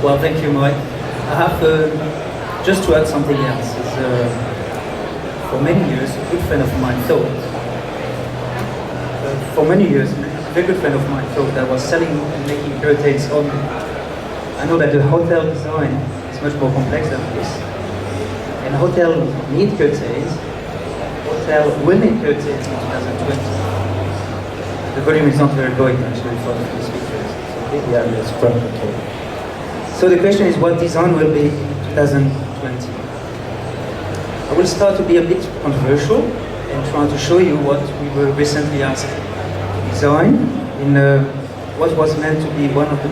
Well, thank you, Mike. I have just to add something else. For many years, a good friend of mine thought, a very good friend of mine thought that I was selling and making curtains only. I know that the hotel design is much more complex than this. And hotel need curtains, hotel will need curtains in 2020. The volume is not very big actually for the speakers. Yeah, that's probably okay. So the question is, what design will be in 2020? I will start to be a bit controversial and try to show you what we were recently asked to design in what was meant to be one of the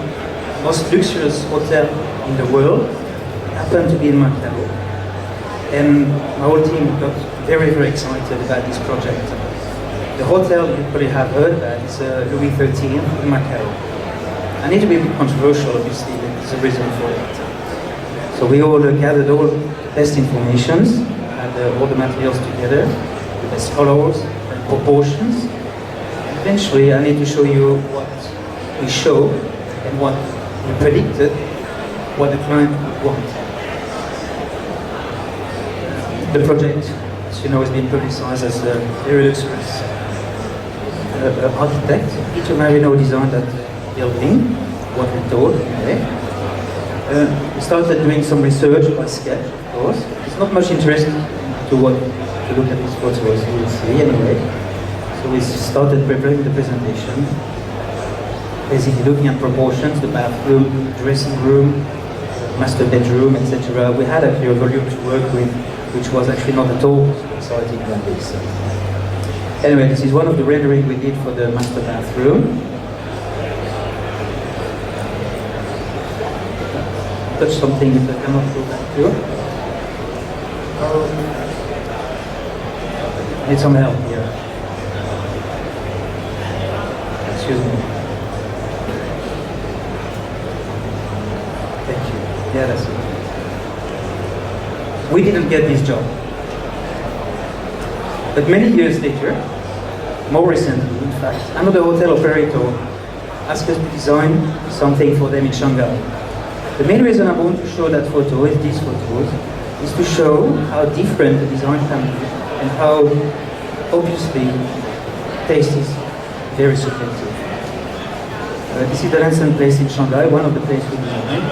most luxurious hotels in the world. It happened to be in Macau. And my whole team got very, very excited about this project. The hotel, you probably have heard that, is Louis XIII in Macau. I need to be a bit controversial, obviously, there's a reason for it. So we all gathered all the best informations, had all the materials together, the best colors and proportions. And eventually, I need to show you what we show and what we predicted, what the client would want. The project, as you know, has been publicized as a very luxurious architect. Peter Marino designed that building, what we told anyway. We started doing some research by sketch, of course. It's not much interest to look at these photos, you will see anyway. So we started preparing the presentation, basically looking at proportions, the bathroom, dressing room, master bedroom, etc. We had actually a volume to work with, which was actually not at all exciting than this. Anyway, this is one of the renderings we did for the master bathroom. Touch something if I cannot go back to. I need some help here. Excuse me. Thank you. Yeah, that's it. We didn't get this job. But many years later, more recently in fact, another hotel operator asked us to design something for them in Shanghai. The main reason I want to show that photo with these photos is to show how different the design can be and how obviously taste is very subjective. This is the Lansing place in Shanghai, one of the places we designed.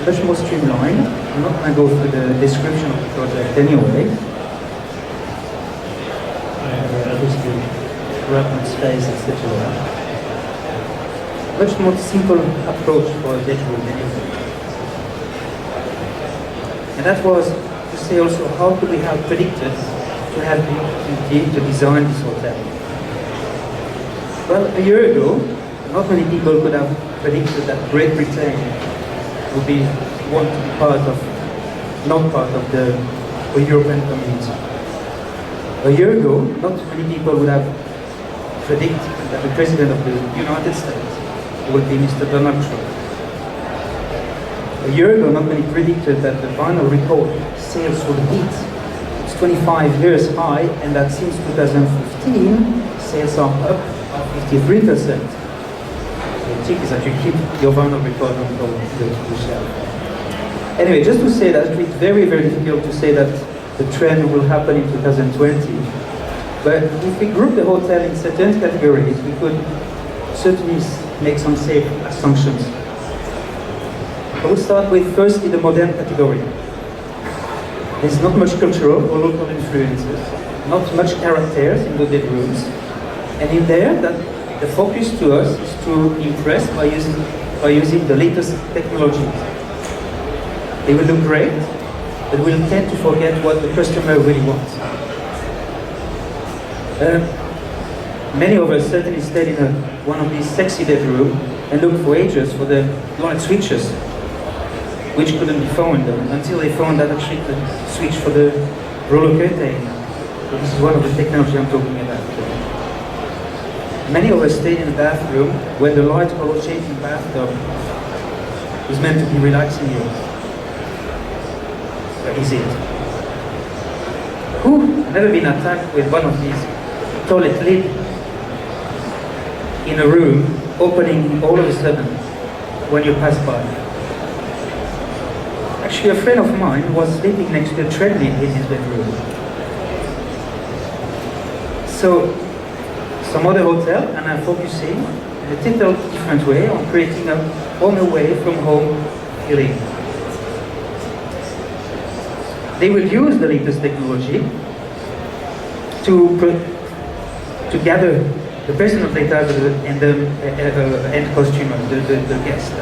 Much more streamlined. I'm not going to go through the description of the project anyway. Obviously, wrapping space, etc. Much more simple approach for a bedroom anyway. And that was to say also, how could we have predicted to have the opportunity to design this hotel? Well, a year ago, not many people could have predicted that Great Britain would be want to be not part of the European community. A year ago, not many people would have predicted that the President of the United States would be Mr. Donald Trump. A year ago, not many predicted that the vinyl record sales would hit its 25 years high, and that since 2015, sales are up by 53%. The trick is that you keep your vinyl record on the shelf. Anyway, just to say that it's very, very difficult to say that the trend will happen in 2020. But if we group the hotel in certain categories, we could certainly make some safe assumptions. I will start with firstly the modern category. There's not much cultural or local influences, not much characters in the bedrooms, and in there that the focus to us is to impress by using the latest technologies. They will look great, but we'll tend to forget what the customer really wants. Many of us certainly stayed in one of these sexy bedrooms and looked for ages for the light switches, which couldn't be found until they found that actually the switch for the roller curtain. So this is one of the technology I'm talking about. Many of us stayed in a bathroom where the light color changing bathtub is meant to be relaxing you. But is it? Who has never been attacked with one of these toilet lid in a room opening all of a sudden when you pass by? Actually, a friend of mine was sleeping next to a treadmill in his bedroom. So, some other hotel and are focusing in a total different way on creating a home away from home feeling. They will use the latest technology to gather the personal data and the end consumer, the guest.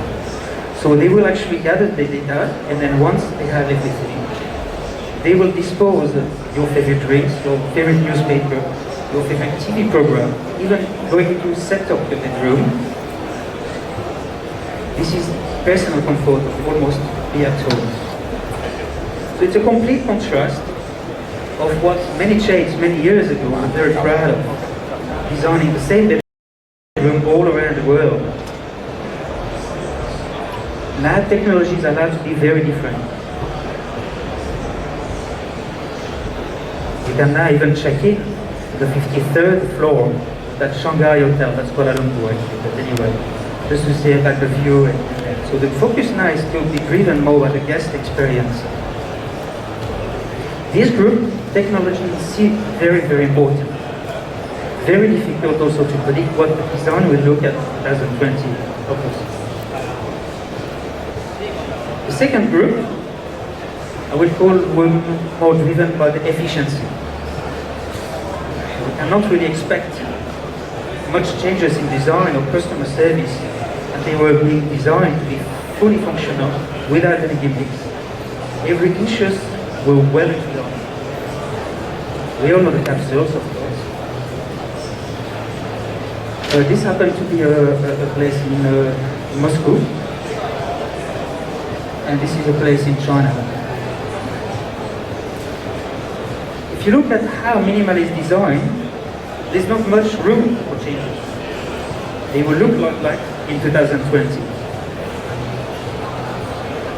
So they will actually gather the data, and then once they have everything, they will dispose your favorite drinks, your favorite newspaper, your favorite TV program, even going to set up your bedroom. This is personal comfort of almost be at home. So it's a complete contrast of what many chains many years ago were very proud of, designing the same bedroom all around the world. Now technology is allowed to be very different. You can now even check in the 53rd floor of that Shanghai hotel, that's Kuala Lumpur actually, but anyway, just to say about the view. So the focus now is to be driven more by the guest experience. This group, technology is very, very important. Very difficult also to predict what the design will look at 2020, of course. The second group, I would call one more driven by the efficiency. We cannot really expect much changes in design or customer service, and they were being designed to be fully functional without any gimmicks. Every inches were well done. We all know the capsules, of course. This happened to be a place in Moscow, and this is a place in China. If you look at how minimal is designed, there's not much room for changes. They will look like in 2020.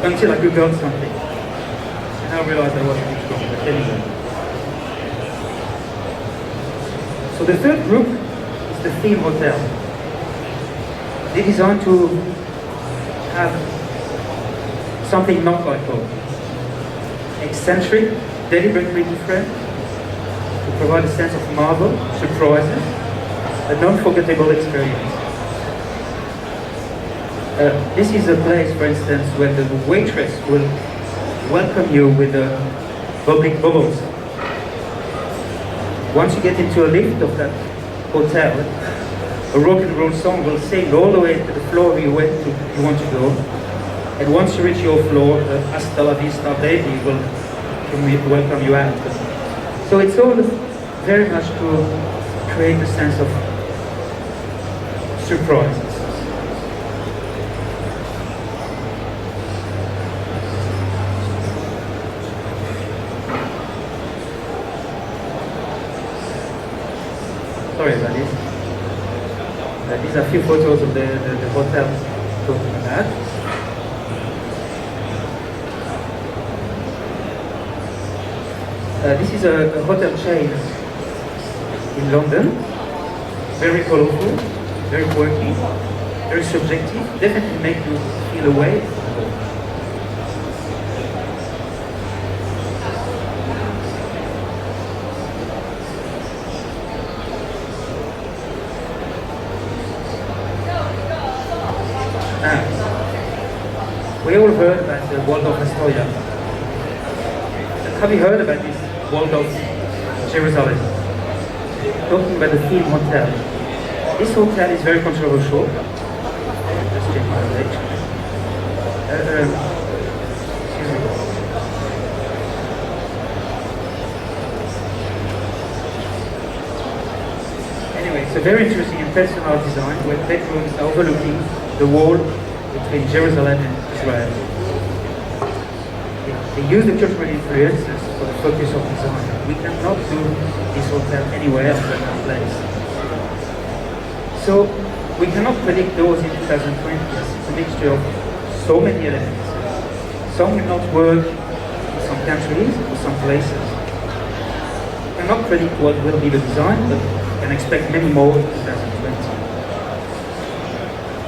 Until I googled something, and I realized I was a bit wrong, but anyway. So the third group is the theme hotel. They designed to have something not like home. Eccentric, deliberately different, to provide a sense of marvel, surprises, an unforgettable experience. This is a place, for instance, where the waitress will welcome you with bubbling bubbles. Once you get into a lift of that hotel, a rock and roll song will sing all the way to the floor you want to go. And once you reach your floor, hasta la vista baby will welcome you out. So it's all very much to create a sense of surprise. Sorry about this. These are a few photos of the hotel talking about. This is a hotel chain in London. Very colorful, very quirky, very subjective. Definitely make you feel away. We all heard about the Waldorf Astoria. Have you heard about this Waldorf Jerusalem? Talking about the theme hotel. This hotel is very controversial. Just check my page. Excuse me. Anyway, it's a very interesting and personal design where bedrooms are overlooking the wall between Jerusalem and Israel. They use the cultural influences for the focus of design. We cannot do this hotel anywhere else than that place. So we cannot predict those in 2020. It's a mixture of so many elements. Some will not work in some countries or some places. We cannot predict what will be the design, but we can expect many more in 2020.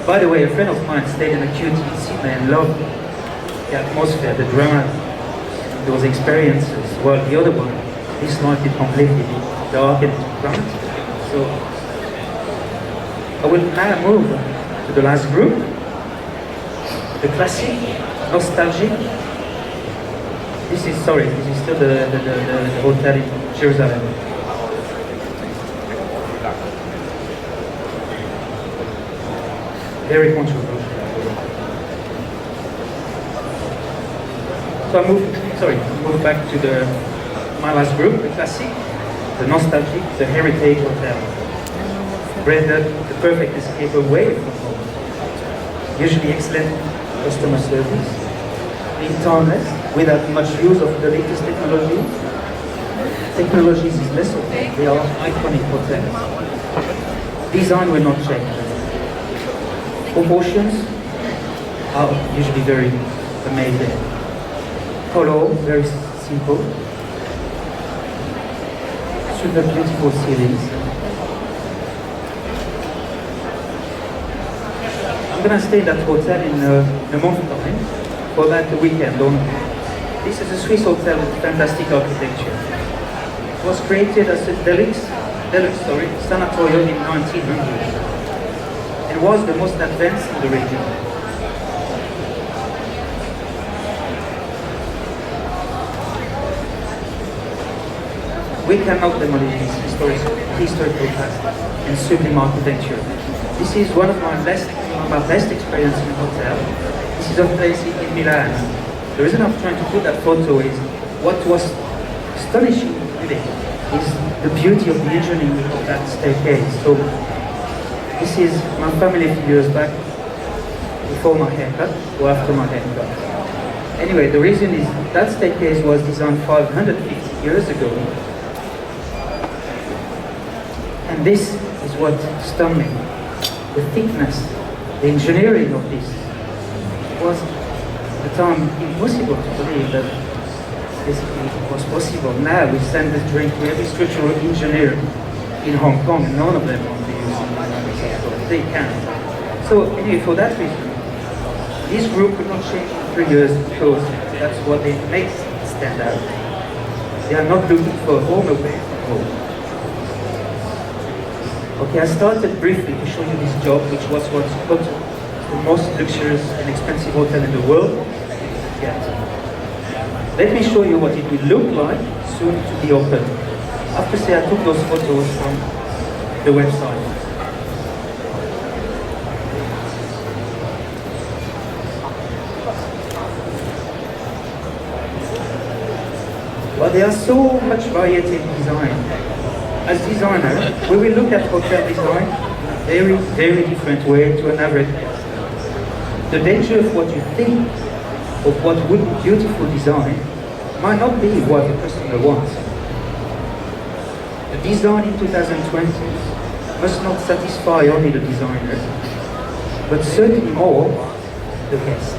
By the way, a friend of mine stayed in a QT in Sydney and loved it. the atmosphere, the drama, those experiences, while the other one disliked it completely, the dark and dramatic. So I will now move to the last group, the classic, nostalgic. This is still the hotel in Jerusalem. Very controversial. So I move back to my last group, the classic, the nostalgic, the heritage hotel. Rendered the perfect escape away from home. Usually excellent customer service, timeless, without much use of the latest technology. Technologies is less of them, they are iconic hotels. Design will not change. Proportions are usually very amazing. Color, very simple. Super beautiful ceilings. I'm gonna stay in that hotel in a month time for about a weekend only. This is a Swiss hotel with fantastic architecture. It was created as a deluxe sanatorium in 1900 and was the most advanced in the region. We cannot demolish this historical past and sublime architecture. This is one of my best experiences in a hotel. This is a place in Milan. The reason I'm trying to put that photo is what was astonishing with it is the beauty of the engineering of that staircase. So this is my family a few years back, before my haircut or after my haircut. Anyway, the reason is that staircase was designed 550 years ago. And this is what stunned me. The thickness, the engineering of this was at the time impossible to believe that this was possible. Now we send this drink to every structural engineer in Hong Kong and none of them want to use it. They can't. So anyway, for that reason, this group could not change in 3 years because that's what it makes it stand out. They are not looking for a home away from home. Okay, I started briefly to show you this job, which was what's called the most luxurious and expensive hotel in the world. Yeah. Let me show you what it will look like soon to be open. I have to say I took those photos from the website. Well, there are so much variety in design. As designers, we will look at hotel design in a very different way to an average guest. The danger of what you think of what would be beautiful design might not be what the customer wants. The design in 2020 must not satisfy only the designer, but certainly more the guest.